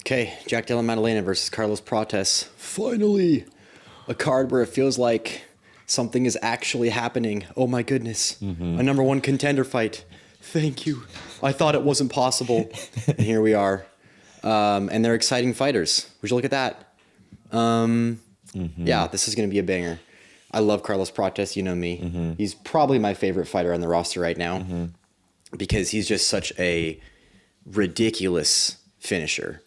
Okay, Jack Della Maddalena versus Carlos Prates. Finally, a card where it feels like something is actually happening. Oh my goodness, a number one contender fight. Thank you. I thought it wasn't possible, and here we are. And they're exciting fighters. Would you look at that? Yeah, this is going to be a banger. I love Carlos Prates. You know me. He's probably my favorite fighter on the roster right now because he's just such a ridiculous finisher.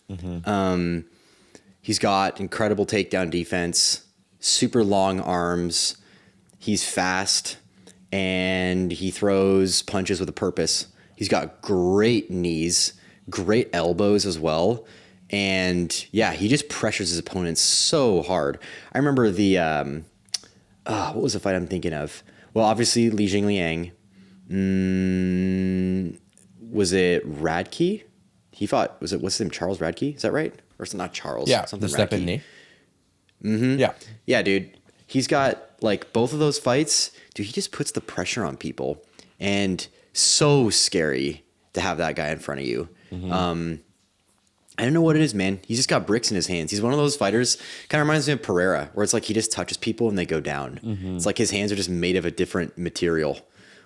He's got incredible takedown defense, super long arms. He's fast and he throws punches with a purpose. He's got great knees, great elbows as well. And yeah, he just pressures his opponents so hard. I remember the, what was the fight I'm thinking of? Well, obviously Li Jingliang. Was it Radke? He fought, what's his name, Charles Radke? Is that right? Or is it not Charles? Yeah, something the step Radke. in knee. Yeah. Yeah, dude. He's got, like, both of those fights. Dude, he just puts the pressure on people. And so scary to have that guy in front of you. I don't know what it is, man. He's just got bricks in his hands. He's one of those fighters, kind of reminds me of Pereira, where it's like he just touches people and they go down. It's like his hands are just made of a different material.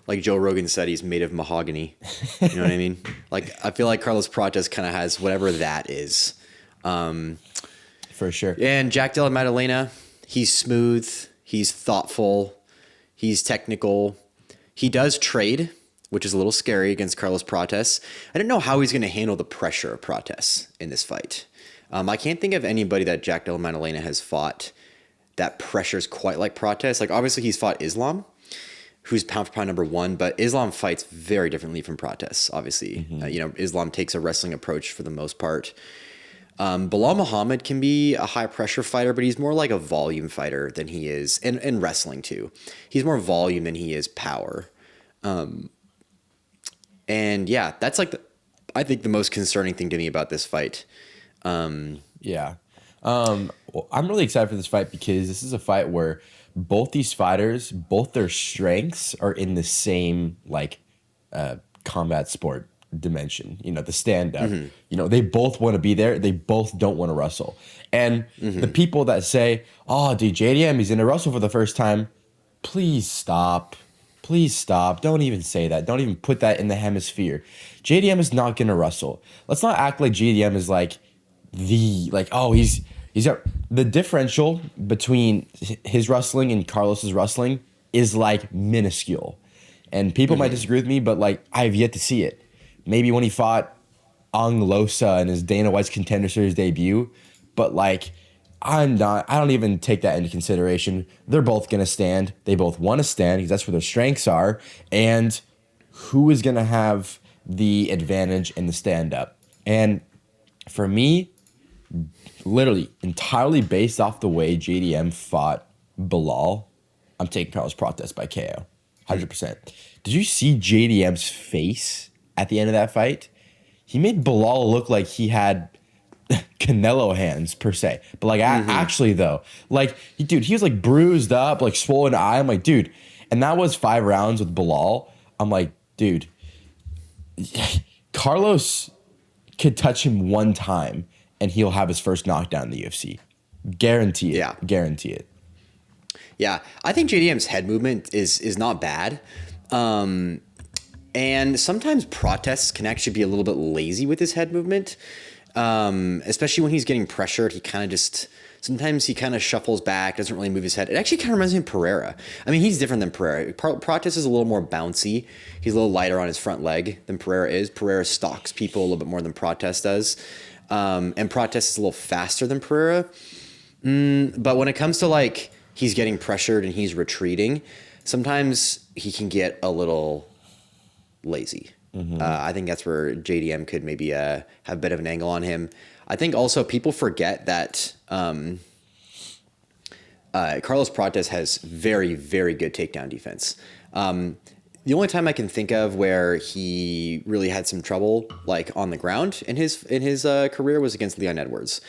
Like Joe Rogan said, he's made of mahogany. You know what I mean? Like, I feel like Carlos Prates kind of has whatever that is. For sure. And Jack Della Maddalena, he's smooth, he's thoughtful, he's technical. He does trade, which is a little scary against Carlos Prates. I don't know how he's going to handle the pressure of Prates in this fight. I can't think of anybody that Jack Della Maddalena has fought that pressures quite like Prates. Like, obviously, he's fought Islam, who's pound for pound number one, but Islam fights very differently from Prates, obviously. Islam takes a wrestling approach for the most part. Bilal Muhammad can be a high pressure fighter, but he's more like a volume fighter than he is, and wrestling too. He's more volume than he is power. And yeah, that's like, I think the most concerning thing to me about this fight. Yeah. Well, I'm really excited for this fight because this is a fight where both these fighters, both their strengths are in the same combat sport dimension, the stand up. They both want to be there. They both don't want to wrestle. And the people that say, oh, dude, JDM, he's in a wrestle for the first time. Please stop. Please stop. Don't even say that. Don't even put that in the hemisphere. JDM is not going to wrestle. Let's not act like JDM is he's got the differential between his wrestling and Carlos's wrestling is like minuscule. And people might disagree with me, but I've yet to see it. Maybe when he fought Ang Losa in his Dana White's Contender Series debut, but I don't even take that into consideration. They're both going to stand. They both want to stand because that's where their strengths are. And who is going to have the advantage in the stand-up? And for me, literally entirely based off the way JDM fought Bilal, I'm taking Carlos Prates by KO. 100%. Did you see JDM's face at the end of that fight? He made Bilal look like he had Canelo hands per se, but actually though, dude, he was bruised up, swollen eye. I'm like, dude, and that was 5 rounds with Bilal. I'm like, dude, Carlos could touch him one time and he'll have his first knockdown in the UFC. Guarantee it. Yeah. Guarantee it. Yeah, I think JDM's head movement is not bad. And sometimes Prates can actually be a little bit lazy with his head movement. Especially when he's getting pressured, sometimes he kind of shuffles back, doesn't really move his head. It actually kind of reminds me of Pereira. I mean, he's different than Pereira. Prates is a little more bouncy. He's a little lighter on his front leg than Pereira is. Pereira stalks people a little bit more than Prates does. And Prates is a little faster than Pereira. But when it comes to he's getting pressured and he's retreating, sometimes he can get a little lazy. I think that's where JDM could maybe have a bit of an angle on him. I think also people forget that Carlos Prates has very, very good takedown defense. The only time I can think of where he really had some trouble on the ground in his career was against Leon Edwards.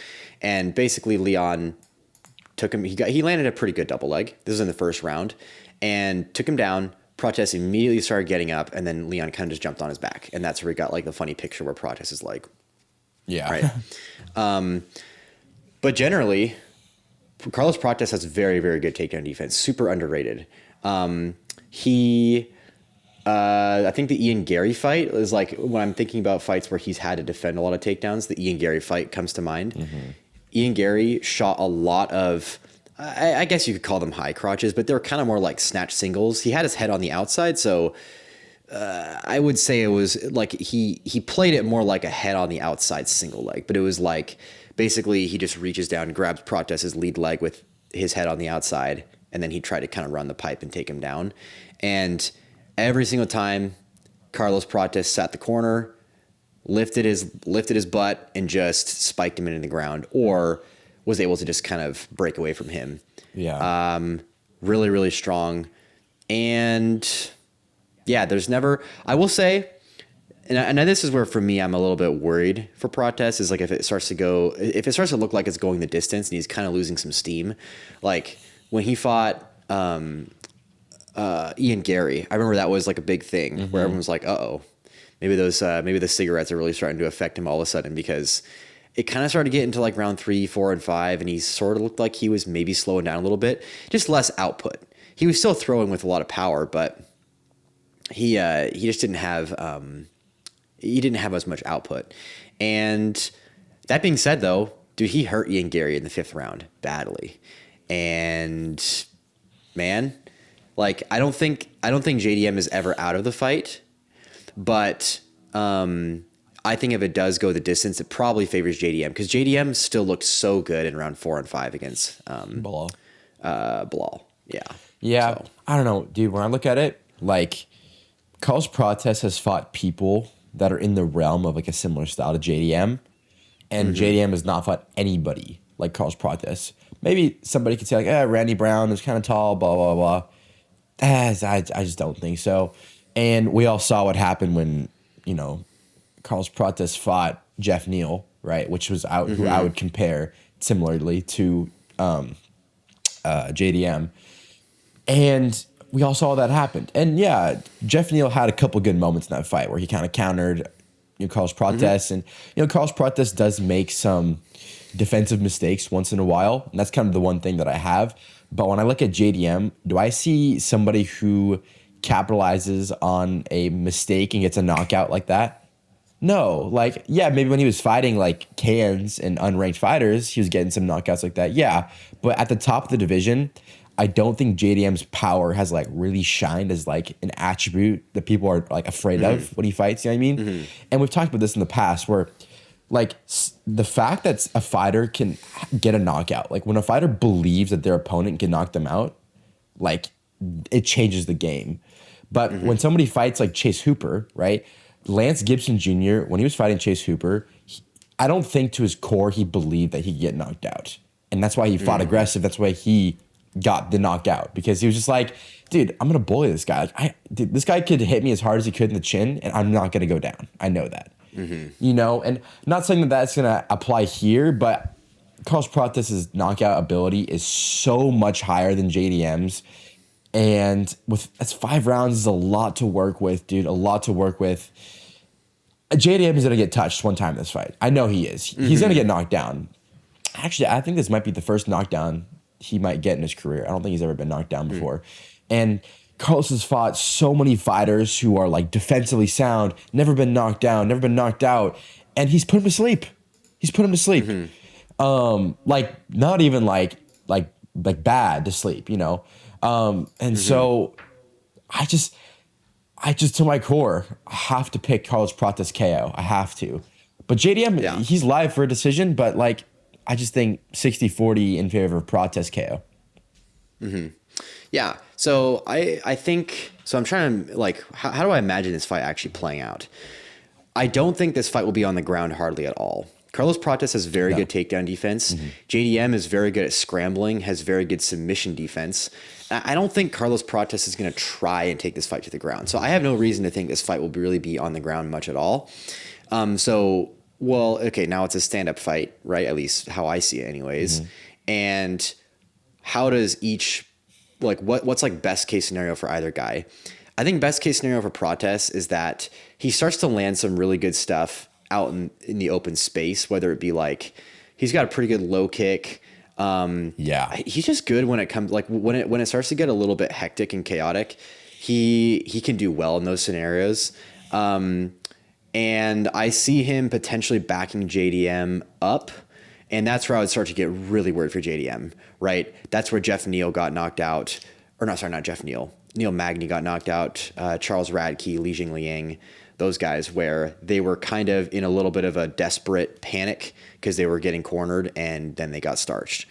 And basically Leon took him, he landed a pretty good double leg. This was in the first round and took him down. Prates immediately started getting up, and then Leon kind of just jumped on his back. And that's where we got the funny picture where Prates is Yeah. Right. But generally, Carlos Prates has very, very good takedown defense. Super underrated. I think the Ian Gary fight is like, when I'm thinking about fights where he's had to defend a lot of takedowns, the Ian Gary fight comes to mind. Ian Gary shot a lot of, I guess you could call them high crotches, but they're kind of more like snatch singles. He had his head on the outside, so I would say it was like he played it more like a head on the outside single leg, but it was like basically he just reaches down, grabs Prates' lead leg with his head on the outside, and then he tried to kind of run the pipe and take him down. And every single time Carlos Prates sat the corner, lifted his butt and just spiked him into the ground, or was able to just kind of break away from him. Yeah. Really, really strong. And yeah, there's never, I will say, and this is where for me I'm a little bit worried for Prates, is like if it starts to look like it's going the distance and he's kind of losing some steam. Like when he fought Ian Gary, I remember that was like a big thing where everyone was like, uh-oh, maybe the cigarettes are really starting to affect him all of a sudden, because it kind of started to get into like round 3, 4, and 5, and he sort of looked like he was maybe slowing down a little bit, just less output. He was still throwing with a lot of power, but he just didn't have as much output. And that being said, though, dude, he hurt Ian Gary in the 5th round badly. And man, like I don't think JDM is ever out of the fight, but I think if it does go the distance, it probably favors JDM, because JDM still looked so good in round 4 and 5 against Bilal. Bilal. Yeah. Yeah. So. I don't know, dude. When I look at it, like Carlos Prates has fought people that are in the realm of like a similar style to JDM, and JDM has not fought anybody like Carlos Prates. Maybe somebody could say like, Randy Brown is kind of tall, blah, blah, blah. I just don't think so. And we all saw what happened when, Carlos Prates fought Jeff Neal, right? Which was who I would compare similarly to JDM. And we all saw that happened. And yeah, Jeff Neal had a couple good moments in that fight where he kind of countered Carlos Prates. And, Carlos Prates does make some defensive mistakes once in a while. And that's kind of the one thing that I have. But when I look at JDM, do I see somebody who capitalizes on a mistake and gets a knockout like that? No. Like, yeah, maybe when he was fighting like cans and unranked fighters, he was getting some knockouts like that. Yeah. But at the top of the division, I don't think JDM's power has like really shined as like an attribute that people are like afraid of when he fights. You know what I mean? And we've talked about this in the past where like the fact that a fighter can get a knockout, like when a fighter believes that their opponent can knock them out, like it changes the game. But when somebody fights like Chase Hooper, right? Lance Gibson Jr., when he was fighting Chase Hooper, I don't think to his core he believed that he could get knocked out. And that's why he fought aggressive. That's why he got the knockout, because he was just like, dude, I'm going to bully this guy. Dude, this guy could hit me as hard as he could in the chin, and I'm not going to go down. I know that. And not saying that that's going to apply here, but Carlos Prates' knockout ability is so much higher than JDM's. And that's 5 rounds is a lot to work with, dude, a lot to work with. JDM is going to get touched one time in this fight. I know he is. He's going to get knocked down. Actually, I think this might be the first knockdown he might get in his career. I don't think he's ever been knocked down before. And Carlos has fought so many fighters who are like defensively sound, never been knocked down, never been knocked out, and he's put him to sleep. Like not even like bad to sleep, And so I just to my core, I have to pick Carlos Prates KO. I have to. But JDM, he's live for a decision, but like I just think 60-40 in favor of Prates KO. Yeah. So I think, so I'm trying to like, how do I imagine this fight actually playing out? I don't think this fight will be on the ground hardly at all. Carlos Prates has very good takedown defense. JDM is very good at scrambling, has very good submission defense. I don't think Carlos Prates is going to try and take this fight to the ground. So I have no reason to think this fight will really be on the ground much at all. Well, okay, now it's a stand-up fight, right? At least how I see it anyways. And how does each, like what's like best case scenario for either guy? I think best case scenario for Prates is that he starts to land some really good stuff out in the open space, whether it be like he's got a pretty good low kick. Yeah. He's just good when it comes like when it starts to get a little bit hectic and chaotic. He can do well in those scenarios. And I see him potentially backing JDM up. And that's where I would start to get really worried for JDM, right? That's where Jeff Neal got knocked out. Or not, sorry, not Jeff Neal. Neil Magny got knocked out. Charles Radke, Li Jingliang, those guys, where they were kind of in a little bit of a desperate panic because they were getting cornered and then they got starched.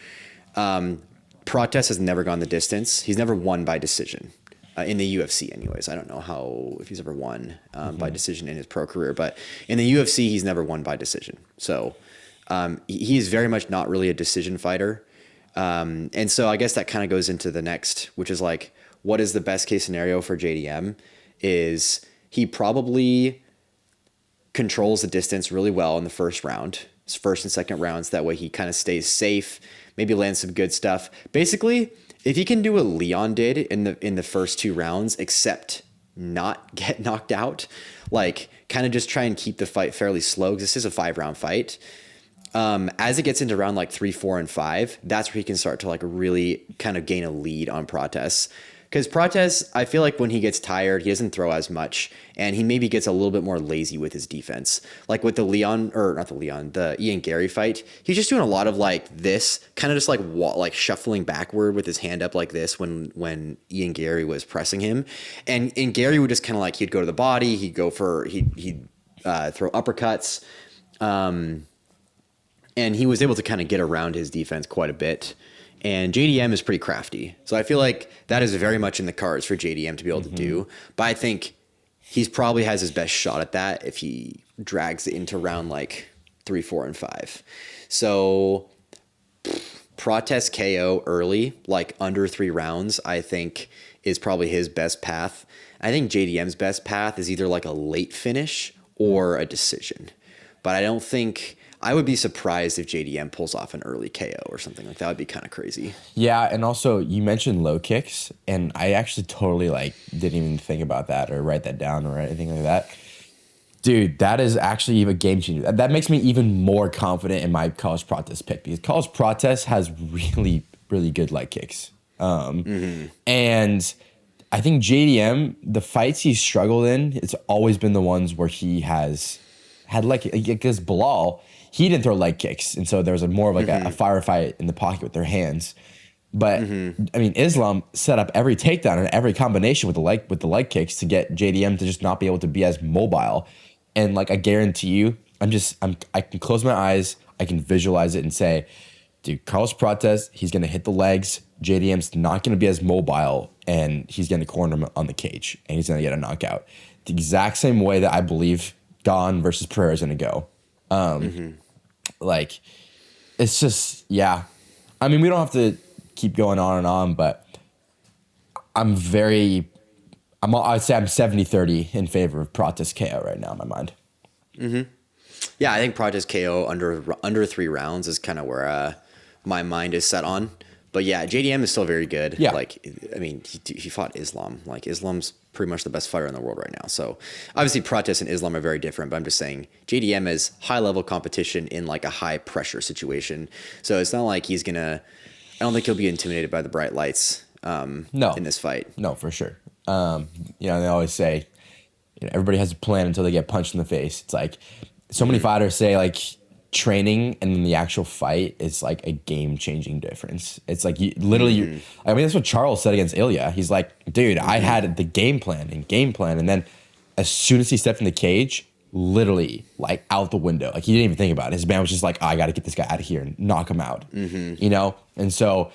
Prates has never gone the distance. He's never won by decision. In the UFC anyways. I don't know if he's ever won by decision in his pro career, but in the UFC, he's never won by decision. So he is very much not really a decision fighter. And so I guess that kind of goes into the next, which is like, what is the best case scenario for JDM is he probably controls the distance really well in the first round, his first and second rounds. That way he kind of stays safe, maybe lands some good stuff. Basically, if he can do what Leon did in the first 2 rounds, except not get knocked out, like kind of just try and keep the fight fairly slow, because this is a 5-round fight. As it gets into round like 3, 4, and 5, that's where he can start to like really kind of gain a lead on Prates. Because Prates, I feel like when he gets tired, he doesn't throw as much, and he maybe gets a little bit more lazy with his defense. Like with the Ian Gary fight, he's just doing a lot of like this, kind of just like shuffling backward with his hand up like this when Ian Gary was pressing him, and Gary would just kind of like he'd go to the body, he'd throw uppercuts, and he was able to kind of get around his defense quite a bit. And JDM is pretty crafty. So I feel like that is very much in the cards for JDM to be able to do. But I think he's probably has his best shot at that if he drags it into round like 3, 4, and 5. So Prates KO early, like under 3 rounds, I think is probably his best path. I think JDM's best path is either like a late finish or a decision. But I would be surprised if JDM pulls off an early KO or something like that. Would be kind of crazy. Yeah, and also you mentioned low kicks, and I actually totally like didn't even think about that or write that down or anything like that. Dude, that is actually a game changer. That makes me even more confident in my Carlos Prates pick, because Carlos Prates has really, really good leg kicks. And I think JDM, the fights he's struggled in, it's always been the ones where he has had like Bilal, he didn't throw leg kicks, and so there was more of like a firefight in the pocket with their hands. But I mean, Islam set up every takedown and every combination with the leg kicks to get JDM to just not be able to be as mobile. And like I guarantee you, I can close my eyes, I can visualize it and say, dude, Carlos Prates, he's gonna hit the legs. JDM's not gonna be as mobile, and he's gonna corner him on the cage, and he's gonna get a knockout. The exact same way that I believe Gane versus Pereira is gonna go. Like, it's just, yeah. I mean, we don't have to keep going on and on, but I'd say I'm 70-30 in favor of Prates KO right now in my mind. Yeah, I think Prates KO under 3 rounds is kind of where my mind is set on. But yeah, JDM is still very good. Yeah. Like, I mean, he fought Islam. Like, Islam's pretty much the best fighter in the world right now. So obviously Prates and Islam are very different, but I'm just saying JDM is high level competition in like a high pressure situation. So it's not like I don't think he'll be intimidated by the bright lights in this fight. No, for sure. They always say, everybody has a plan until they get punched in the face. It's like so many fighters say like training and then the actual fight is like a game-changing difference. It's like I mean, that's what Charles said against Elliott. He's like, dude, I had the game plan, and then as soon as he stepped in the cage, literally like out the window. Like he didn't even think about it. His man was just like, I got to get this guy out of here and knock him out. And so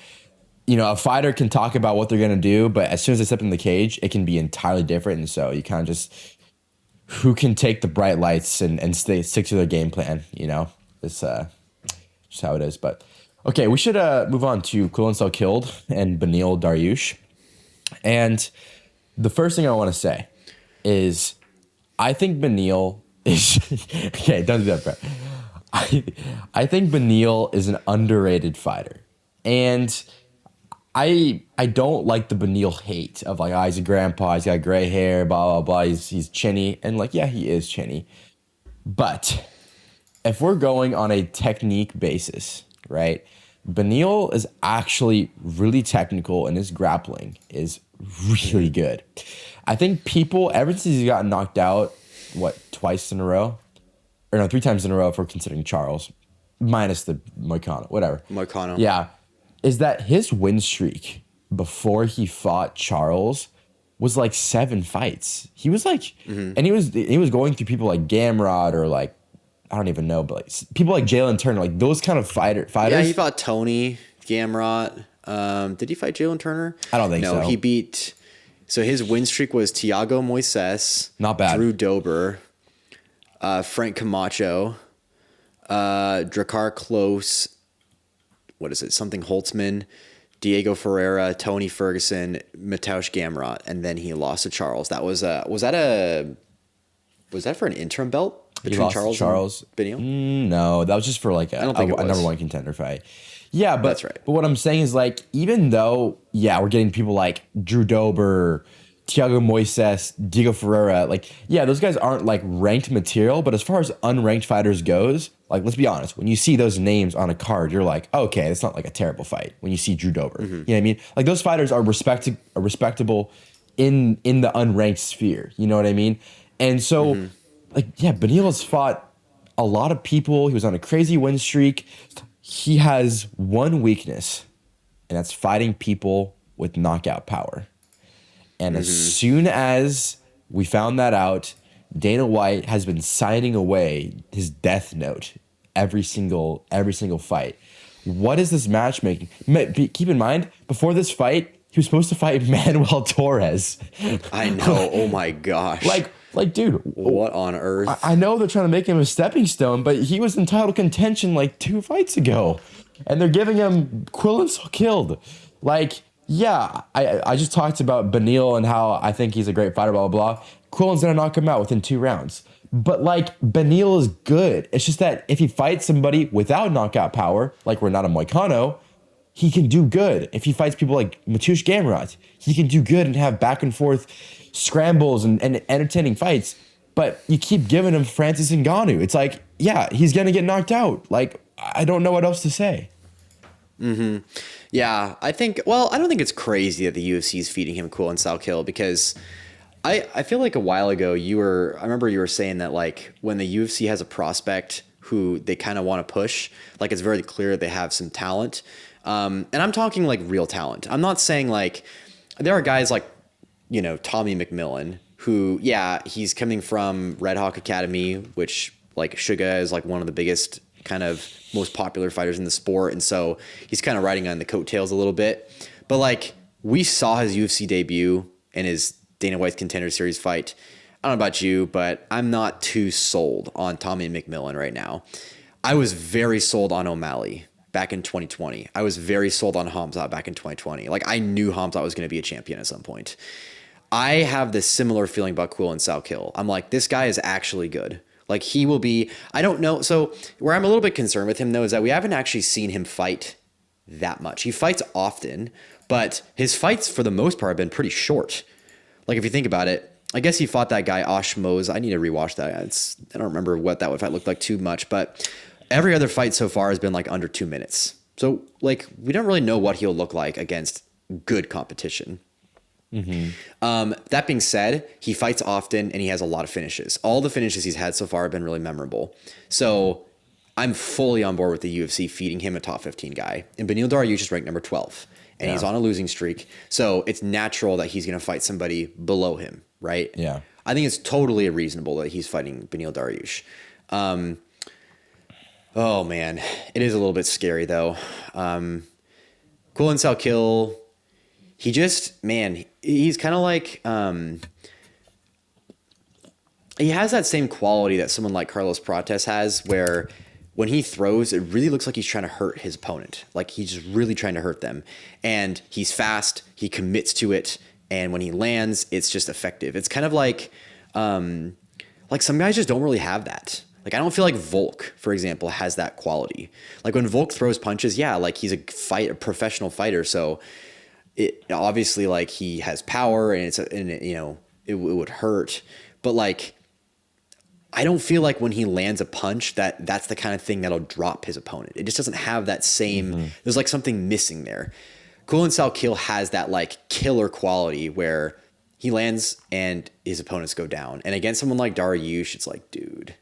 a fighter can talk about what they're gonna do, but as soon as they step in the cage, it can be entirely different. And so you kind of just who can take the bright lights and stick to their game plan. It's just how it is. But okay, we should move on to Salkilld and Beneil Dariush. And the first thing I want to say is I think Beneil is okay. Don't do that, bro. I think Beneil is an underrated fighter, and I don't like the Beneil hate of like, he's a grandpa, he's got gray hair, blah blah blah. He's chinny, and like, yeah, he is chinny. But if we're going on a technique basis, right? Beneil is actually really technical and his grappling is really good. I think people, ever since he's gotten knocked out, twice in a row? Or no, 3 times in a row if we're considering Charles, minus the Moicano, whatever. Moicano. Yeah. Is that his win streak before he fought Charles was like 7 fights. He was like, and he was going through people like Gamrot or like, I don't even know, but like people like Jalen Turner, like those kind of fighters. Yeah, he fought Tony Gamrot. Did he fight Jalen Turner? I don't think so. No, he beat. So his win streak was Thiago Moises, Not bad. Drew Dober, Frank Camacho, Drakkar Klose. What is it? Something Holtzman, Diego Ferreira, Tony Ferguson, Mateusz Gamrot, and then he lost to Charles. That was that for an interim belt? Between Charles and Beneil? No, that was just for like a number one contender fight. Yeah, but that's right. But what I'm saying is like, even though, we're getting people like Drew Dober, Thiago Moises, Diego Ferreira, like, those guys aren't like ranked material, but as far as unranked fighters goes, like, let's be honest, when you see those names on a card, you're like, okay, it's not like a terrible fight when you see Drew Dober. You know what I mean? Like, those fighters are respectable in the unranked sphere. You know what I mean? And so, Beneil has fought a lot of people. He was on a crazy win streak. He has one weakness, and that's fighting people with knockout power. And as soon as we found that out, Dana White has been signing away his death note every single fight. What is this matchmaking? Keep in mind, before this fight, he was supposed to fight Manuel Torres. I know. Oh my gosh. Like, dude, what on earth? I know they're trying to make him a stepping stone, but he was in title contention like 2 fights ago, and they're giving him Quillen Salkilld. Like, I just talked about Beneil and how I think he's a great fighter, blah, blah, blah. Quillen's going to knock him out within 2 rounds. But, like, Beneil is good. It's just that if he fights somebody without knockout power, like Renato Moicano, he can do good. If he fights people like Mateusz Gamrot, he can do good and have back and forth scrambles and entertaining fights. But you keep giving him Francis Ngannou. It's like, he's going to get knocked out. Like, I don't know what else to say. Yeah, I don't think it's crazy that the UFC is feeding him Quillen Salkilld, because I feel like a while ago I remember you were saying that, like, when the UFC has a prospect who they kind of want to push, like, it's very clear they have some talent. And I'm talking like real talent. I'm not saying like there are guys like, Tommy McMillan, who, he's coming from Red Hawk Academy, which, like, Suga is like one of the biggest kind of most popular fighters in the sport. And so he's kind of riding on the coattails a little bit. But, like, we saw his UFC debut and his Dana White's Contender Series fight. I don't know about you, but I'm not too sold on Tommy McMillan right now. I was very sold on O'Malley back in 2020. I was very sold on Hamzat back in 2020. Like, I knew Hamzat was going to be a champion at some point. I have this similar feeling about Quillen Salkilld. I'm like, this guy is actually good. Like, he will be, I don't know. So where I'm a little bit concerned with him, though, is that we haven't actually seen him fight that much. He fights often, but his fights for the most part have been pretty short. Like, if you think about it, I guess he fought that guy Osh Mose. I need to rewatch that. I don't remember what that fight looked like too much, but every other fight so far has been like under 2 minutes. So, like, we don't really know what he'll look like against good competition. That being said, he fights often and he has a lot of finishes. All the finishes he's had so far have been really memorable. So I'm fully on board with the UFC feeding him a top 15 guy. And Beneil Dariush is ranked number 12 and he's on a losing streak. So it's natural that he's going to fight somebody below him, right? Yeah. I think it's totally reasonable that he's fighting Beneil Dariush. Oh man, it is a little bit scary though. Quillen Salkilld, he's kind of like, he has that same quality that someone like Carlos Prates has, where when he throws, it really looks like he's trying to hurt his opponent. Like, he's just really trying to hurt them. And he's fast, he commits to it, and when he lands, it's just effective. It's kind of like some guys just don't really have that. Like, I don't feel like Volk, for example, has that quality. Like, when Volk throws punches, like, he's a professional fighter, so it obviously, like, he has power and it would hurt. But, like, I don't feel like when he lands a punch that's the kind of thing that'll drop his opponent. It just doesn't have that same. There's like something missing there. Kulin Salkilld has that like killer quality where he lands and his opponents go down. And against someone like Dariush, it's like, dude.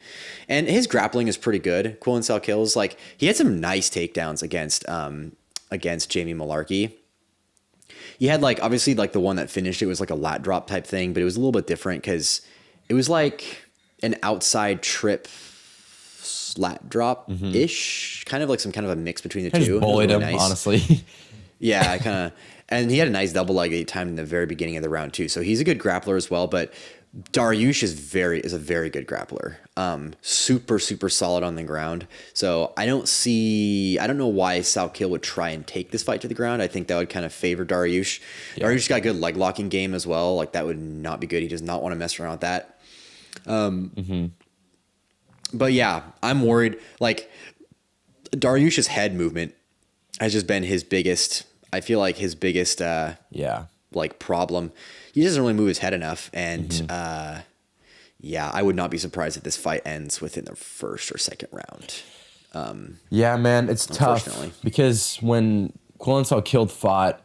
And his grappling is pretty good. Kulin Salkild's like, he had some nice takedowns against Jamie Malarkey. He had like, obviously like the one that finished it was like a lat drop type thing, but it was a little bit different because it was like an outside trip lat drop ish, kind of like some kind of a mix between the two. Just bullied him, nice. honestly. Yeah, I kind of, and he had a nice double leg that he timed in the very beginning of the round too. So he's a good grappler as well. But Dariush is a very good grappler. Super solid on the ground. So I don't know why Salkilld would try and take this fight to the ground. I think that would kind of favor Dariush. Yeah. Dariush got a good leg locking game as well. Like that would not be good. He does not want to mess around with that. But yeah, I'm worried. Like Dariush's head movement has just been his biggest. I feel like his biggest. Like problem. He doesn't really move his head enough, and yeah, I would not be surprised if this fight ends within the first or second round. Yeah, man, it's tough because when Kulin Salkilld fought,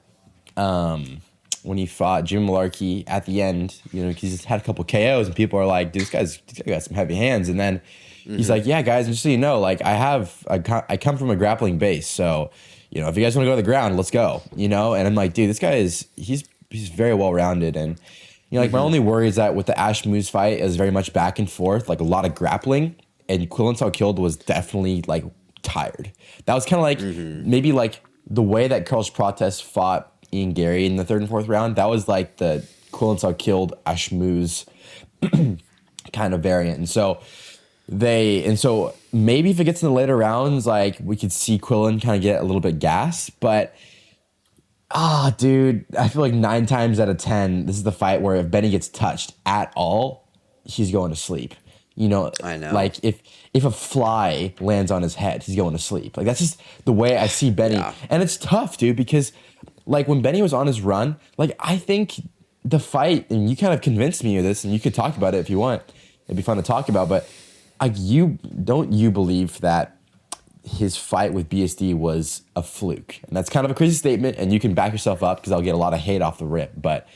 when he fought Jimmy Malarkey at the end, you know, he's had a couple KOs, and people are like, "Dude, this guy's got some heavy hands," and then he's like, "Yeah, guys, just so you know, like I come from a grappling base, so you know, if you guys want to go to the ground, let's go," you know, and I'm like, "Dude, this guy he's very well rounded," and you know, like my only worry is that with the Ash Moose fight is very much back and forth, like a lot of grappling, and Kulin Salkilld was definitely like tired. That was kind of like maybe like the way that Carlos Prates fought Ian Gary in the third and fourth round. That was like the Kulin Salkilld Ash Moose kind of variant, and so maybe if it gets in the later rounds, like we could see Quillen kind of get a little bit gassed, but dude, I feel like 9 times out of 10, this is the fight where if Benny gets touched at all, he's going to sleep. You know, I know. Like if a fly lands on his head, he's going to sleep. Like that's just the way I see Benny. Yeah. And it's tough, dude, because like when Benny was on his run, like I think the fight, and you kind of convinced me of this, and you could talk about it if you want. It'd be fun to talk about, but like you believe that his fight with BSD was a fluke? And that's kind of a crazy statement, and you can back yourself up because I'll get a lot of hate off the rip. But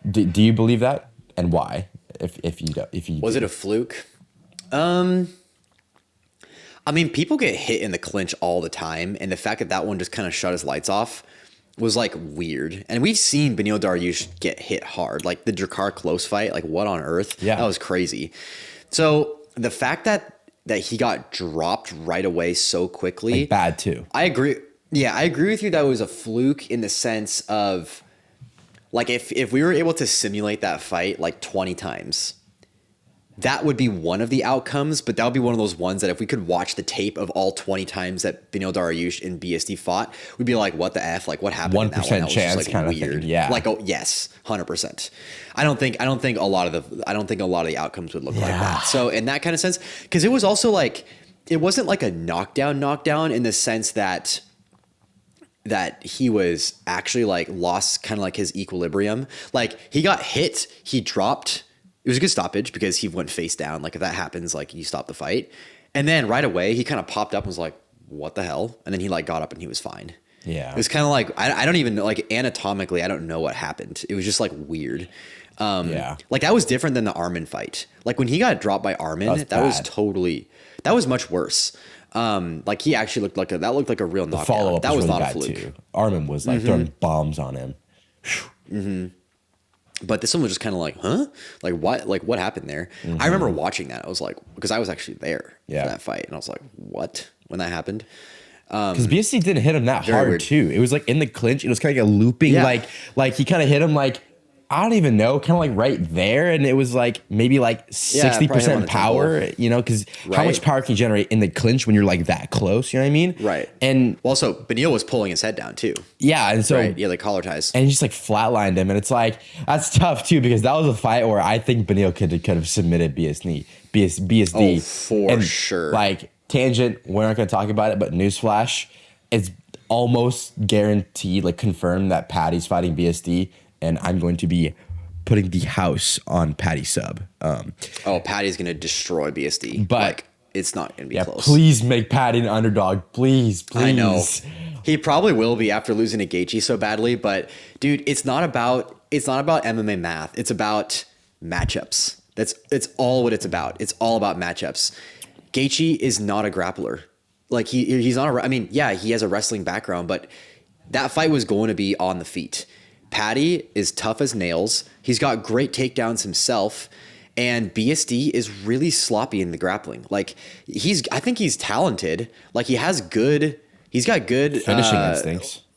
do you believe that, and why? If you was it a fluke? I mean, people get hit in the clinch all the time, and the fact that one just kind of shut his lights off was like weird. And we've seen Beneil Dariush get hit hard, like the Drakkar close fight. Like what on earth? Yeah, that was crazy. So the fact that he got dropped right away so quickly, like bad too. I agree. Yeah, I agree with you that it was a fluke in the sense of like if we were able to simulate that fight like 20 times, that would be one of the outcomes, but that would be one of those ones that if we could watch the tape of all 20 times that Beneil Dariush and BSD fought, we'd be like, what the F? Like what happened? 1% in that one? That was chance just, like, kind weird. of thing. Yeah. Like, oh yes, 100%. I don't think a lot of the outcomes would look like that. So in that kind of sense, because it was also like, it wasn't like a knockdown in the sense that he was actually like lost kind of like his equilibrium. Like he got hit, he dropped. It was a good stoppage because he went face down. Like if that happens, like you stop the fight. And then right away he kind of popped up and was like, what the hell? And then he like got up and he was fine. Yeah. It was kind of like, I don't even know, like anatomically, I don't know what happened. It was just like weird. Like that was different than the Armin fight. Like when he got dropped by Armin, that was much worse. Like he actually looked like a real knockdown. Follow-up that was really not a fluke. Too. Armin was like throwing bombs on him. But this one was just kind of like, huh? Like what? Like what happened there? I remember watching that. I was like, because I was actually there for that fight, and I was like, what? When that happened? Because BSC didn't hit him that hard weird. Too. It was like in the clinch. It was kind of like a looping, like he kind of hit him like, I don't even know, kind of like right there, and it was like maybe like 60% power, you know, because how much power can you generate in the clinch when you're like that close? You know what I mean? Right. And also, Beneil was pulling his head down too. Yeah, and so the collar ties, and he just like flatlined him, and it's like that's tough too because that was a fight where I think Beneil could have submitted BSD. Oh, for sure. Like tangent, we're not going to talk about it, but newsflash, it's almost guaranteed, like confirmed that Paddy's fighting BSD. And I'm going to be putting the house on Patty sub. Oh, Patty's gonna destroy BSD. But like, it's not gonna be close. Please make Patty an underdog. Please. I know. He probably will be after losing to Gaethje so badly, but dude, it's not about MMA math. It's about matchups. It's all what it's about. It's all about matchups. Gaethje is not a grappler. Like he's not I mean, yeah, he has a wrestling background, but that fight was going to be on the feet. Patty is tough as nails. He's got great takedowns himself. And BSD is really sloppy in the grappling. Like I think he's talented. Like he's got good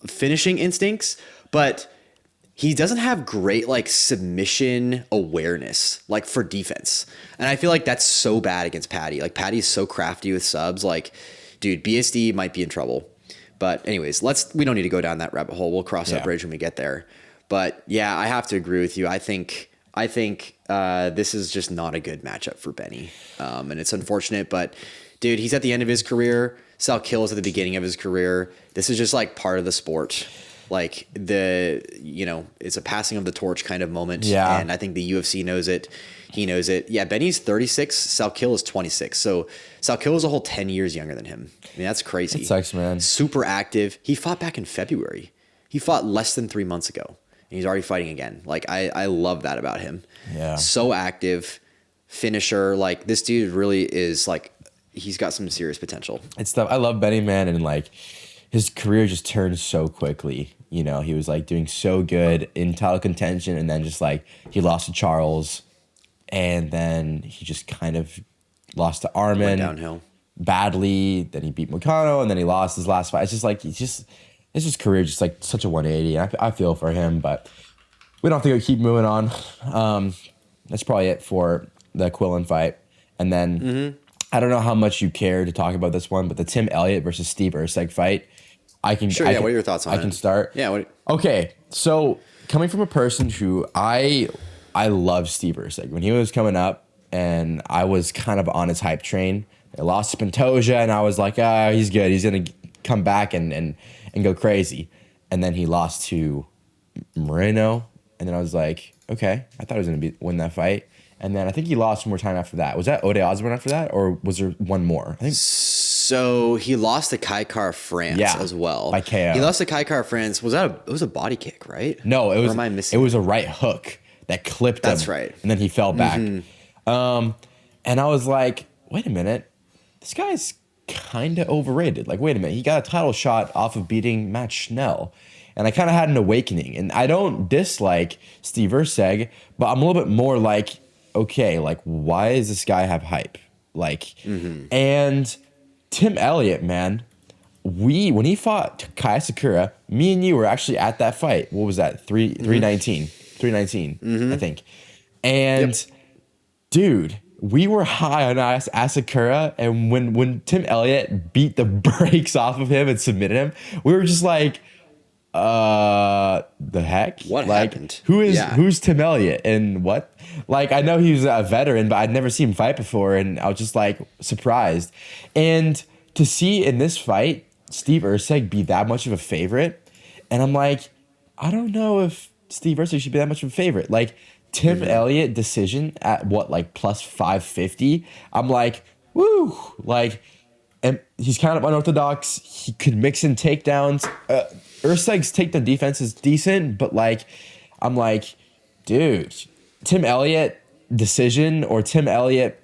finishing instincts, but he doesn't have great like submission awareness, like for defense. And I feel like that's so bad against Patty. Like Patty's so crafty with subs. Like, dude, BSD might be in trouble. But anyways, we don't need to go down that rabbit hole. We'll cross that bridge when we get there. But yeah, I have to agree with you. I think this is just not a good matchup for Benny. And it's unfortunate, but dude, he's at the end of his career. Salkilld is at the beginning of his career. This is just like part of the sport. Like it's a passing of the torch kind of moment. Yeah. And I think the UFC knows it. He knows it. Yeah. Benny's 36. Salkilld is 26. So Salkilld is a whole 10 years younger than him. I mean, that's crazy. It sucks, man. Super active. He fought back in February. He fought less than 3 months ago. And he's already fighting again. Like, I love that about him. Yeah. So active, finisher. Like, this dude really is, like, he's got some serious potential. It's tough. I love Benny, man. And, like, his career just turned so quickly. You know, he was, like, doing so good in title contention. And then just, like, he lost to Charles. And then he just kind of lost to Armin. Went downhill. Badly. Then he beat Moicano. And then he lost his last fight. It's just, like, his career just like such a 180. I feel for him, but we don't have to keep moving on. That's probably it for the Quillen fight. And then I don't know how much you care to talk about this one, but the Tim Elliott versus Steve Erceg fight. What are your thoughts on it? I can start. Yeah. Okay. So coming from a person who I love Steve Erceg when he was coming up, and I was kind of on his hype train. I lost to Pantoja, and I was like, he's good. He's gonna come back and go crazy. And then he lost to Moreno. And then I was like, okay, I thought he was going to win that fight. And then I think he lost one more time after that. Was that Ode Osborne after that? Or was there one more? I think so. He lost to Kaikar France as well. By KO. He lost to Kaikar France. It was a body kick, right? No, it was. Or am I missing? It was a right hook that clipped him. That's right. And then he fell back. And I was like, wait a minute. This guy's kind of overrated. Like, wait a minute, he got a title shot off of beating Matt Schnell. And I kind of had an awakening. And I don't dislike Steve Erceg, but I'm a little bit more like, okay, like, why does this guy have hype? Like, and Tim Elliott, man, when he fought Kaya Sakura, me and you were actually at that fight. What was that? 319, I think. And dude, we were high on Asakura, and when Tim Elliott beat the brakes off of him and submitted him, we were just like, the heck? What happened? Who's Tim Elliott and what? Like, I know he was a veteran, but I'd never seen him fight before, and I was just like surprised. And to see in this fight Steve Erceg be that much of a favorite, and I'm like, I don't know if Steve Erceg should be that much of a favorite. Like, Tim Elliott decision at what, like plus 550? I'm like, woo! Like, and he's kind of unorthodox. He could mix in takedowns. Erceg's takedown defense is decent, but like, I'm like, dude, Tim Elliott decision or Tim Elliott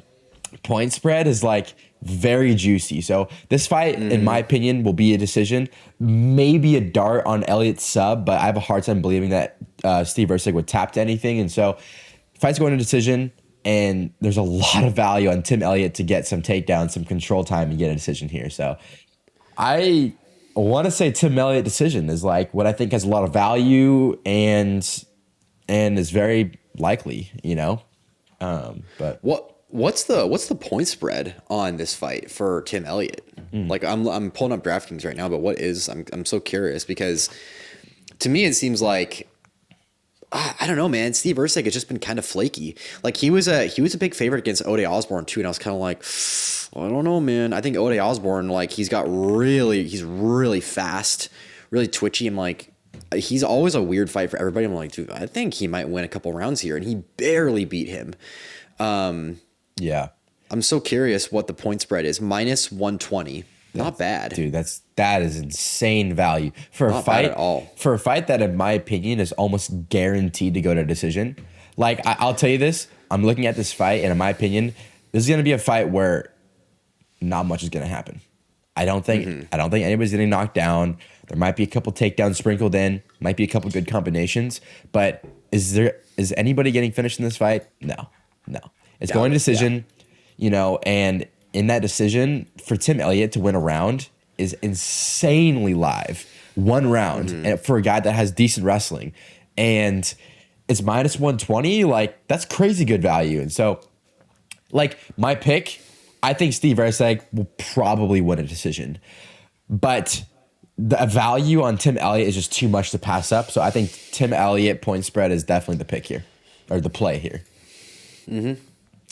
point spread is like very juicy. So this fight, in my opinion, will be a decision. Maybe a dart on Elliott's sub, but I have a hard time believing that Steve Erceg would tap to anything. And so fight's going to decision, and there's a lot of value on Tim Elliott to get some takedowns, some control time, and get a decision here. So I want to say Tim Elliott decision is like what I think has a lot of value and is very likely, you know. But What's the point spread on this fight for Tim Elliott? Like, I'm pulling up DraftKings right now, but I'm so curious, because to me it seems like, I don't know, man. Steve Erceg has just been kind of flaky. Like, he was a big favorite against Ode Osborne too, and I was kind of like, I don't know, man. I think Ode Osborne, like, he's really fast, really twitchy. I'm like, he's always a weird fight for everybody. I'm like, dude, I think he might win a couple rounds here, and he barely beat him. Yeah. I'm so curious what the point spread is. -120. Not bad. Dude, that is insane value for a Not fight bad at all. For a fight that, in my opinion, is almost guaranteed to go to decision. Like, I'll tell you this, I'm looking at this fight, and in my opinion, this is going to be a fight where not much is going to happen. I don't think anybody's getting knocked down. There might be a couple takedowns sprinkled in, might be a couple good combinations, but is anybody getting finished in this fight? No. It's going to decision, and in that decision, for Tim Elliott to win a round is insanely live. One round, and for a guy that has decent wrestling, and it's -120. Like, that's crazy good value. And so, like, my pick, I think Steve Erceg will probably win a decision, but the value on Tim Elliott is just too much to pass up. So I think Tim Elliott point spread is definitely the pick here, or the play here.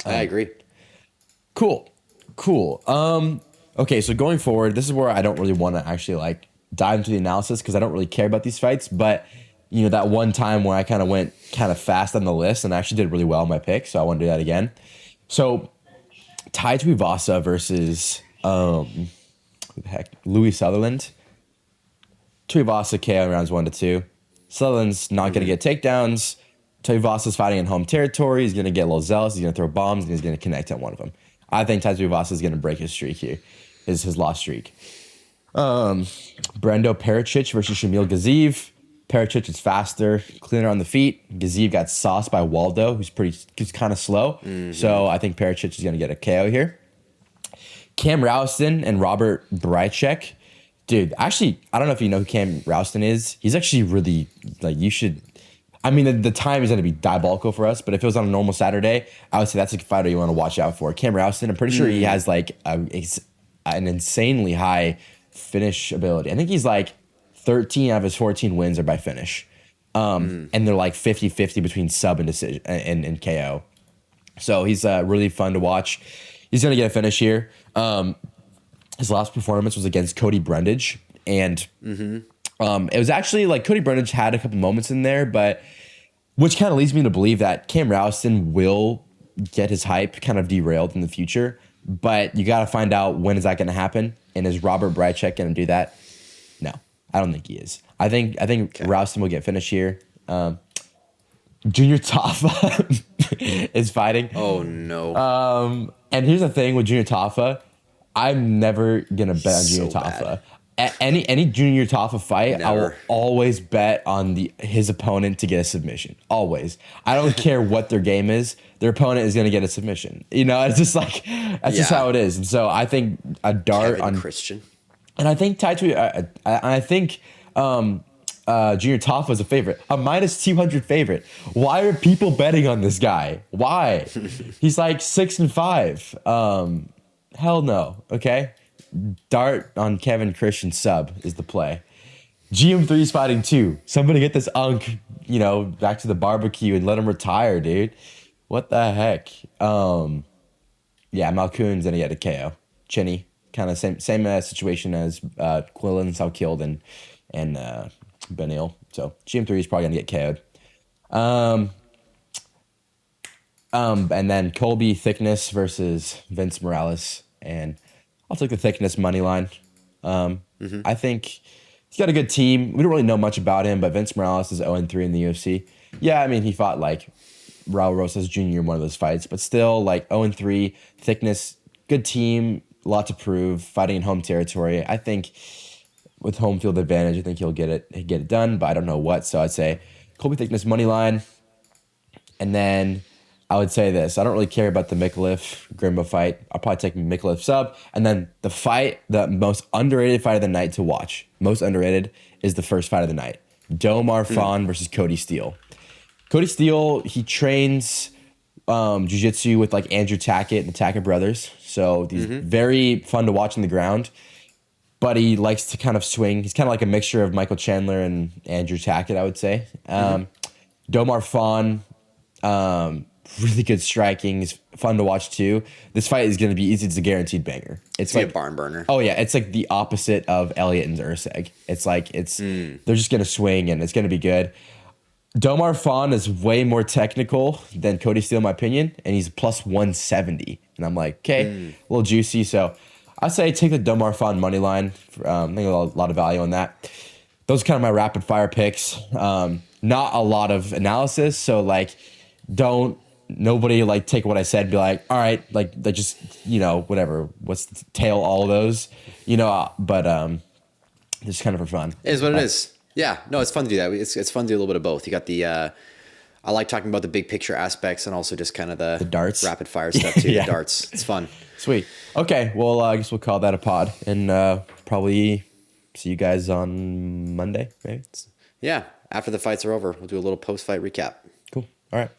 I agree. Cool. Okay, so going forward, this is where I don't really want to actually like dive into the analysis because I don't really care about these fights. But that one time where I kind of went kind of fast on the list and I actually did really well on my pick, so I want to do that again. So Tai Tuivasa versus who the heck, Louis Sutherland. Tuivasa KO rounds 1-2. Sutherland's not going to get takedowns. Tuivasa's fighting in home territory. He's going to get a little zealous. He's going to throw bombs, and he's going to connect on one of them. I think Tai Tuivasa is going to break his streak here, his lost streak. Brendo Pericic versus Shamil Gaziev. Pericic is faster, cleaner on the feet. Gaziev got sauced by Waldo, who's kind of slow. So I think Pericic is going to get a KO here. Cam Rouston and Robert Brycek. Dude, actually, I don't know if you know who Cam Rouston is. He's actually really, like, you should... I mean, the time is going to be diabolical for us, but if it was on a normal Saturday, I would say that's a fighter you want to watch out for. Cam Rouston, I'm pretty sure he has, like, an insanely high finish ability. I think he's, like, 13 out of his 14 wins are by finish. And they're, like, 50-50 between sub and decision and KO. So he's really fun to watch. He's going to get a finish here. His last performance was against Cody Brundage, and it was actually like Cody Brundage had a couple moments in there, but which kind of leads me to believe that Cam Rouston will get his hype kind of derailed in the future. But you got to find out, when is that going to happen, and is Robert Brycek going to do that? No, I don't think he is. I think Rouston will get finished here. Junior Tafa is fighting. Oh no. And here's the thing with Junior Tafa. I'm never gonna bet on Junior Tafa. Bad. At any Junior Tafa fight, Never. I will always bet on his opponent to get a submission. Always. I don't care what their game is. Their opponent is gonna get a submission. It's just like that's just how it is. And so I think a dart Kevin on Christian. And I think I think Junior Tafa is a favorite, a -200 favorite. Why are people betting on this guy? Why? He's like 6-5. Hell no. Okay. Dart on Kevin Christian sub is the play. GM3 is fighting too. Somebody get this Unk, back to the barbecue and let him retire, dude. What the heck? Yeah, Malkoon's gonna get a KO. Chinny, kind of same situation as Quillen, Salkilld, and Benil. So GM3 is probably gonna get KO'd. And then Colby Thickness versus Vince Morales, and I'll take the Thickness money line. I think he's got a good team. We don't really know much about him, but Vince Morales is 0-3 in the UFC. Yeah, I mean, he fought like Raul Rosas Jr. in one of those fights, but still, like, 0-3. Thickness, good team, a lot to prove, fighting in home territory. I think with home field advantage, I think he'll get it done, but I don't know what. So I'd say Colby Thickness money line, and then I would say this. I don't really care about the Mikulev-Grimbo fight. I'll probably take Mikulev sub. And then the most underrated fight of the night to watch, most underrated, is the first fight of the night. Domar Fawn versus Cody Steele. Cody Steele, he trains jiu-jitsu with like Andrew Tackett and the Tackett brothers. So he's very fun to watch on the ground. But he likes to kind of swing. He's kind of like a mixture of Michael Chandler and Andrew Tackett, I would say. Domar Fawn, really good striking. It's fun to watch too. This fight is going to be easy. It's a guaranteed banger. It's Be like a barn burner. Oh yeah, it's like the opposite of Elliott and Erceg. It's like they're just going to swing and it's going to be good. Domar Fawn is way more technical than Cody Steele, in my opinion, and he's plus 170. And I'm like, okay, a little juicy. So I say take the Domar Fawn money line. I think a lot of value on that. Those are kind of my rapid fire picks. Not a lot of analysis, so like, nobody like take what I said and be like, all right, like just whatever. What's the tail all of those, but just kind of for fun. It is what it is. Yeah, no, it's fun to do that. It's fun to do a little bit of both. You got the I like talking about the big picture aspects and also just kind of the darts, rapid fire stuff too. Yeah. The darts, it's fun. Sweet. Okay, well, I guess we'll call that a pod, and probably see you guys on Monday, maybe. Yeah, after the fights are over, we'll do a little post fight recap. Cool. All right.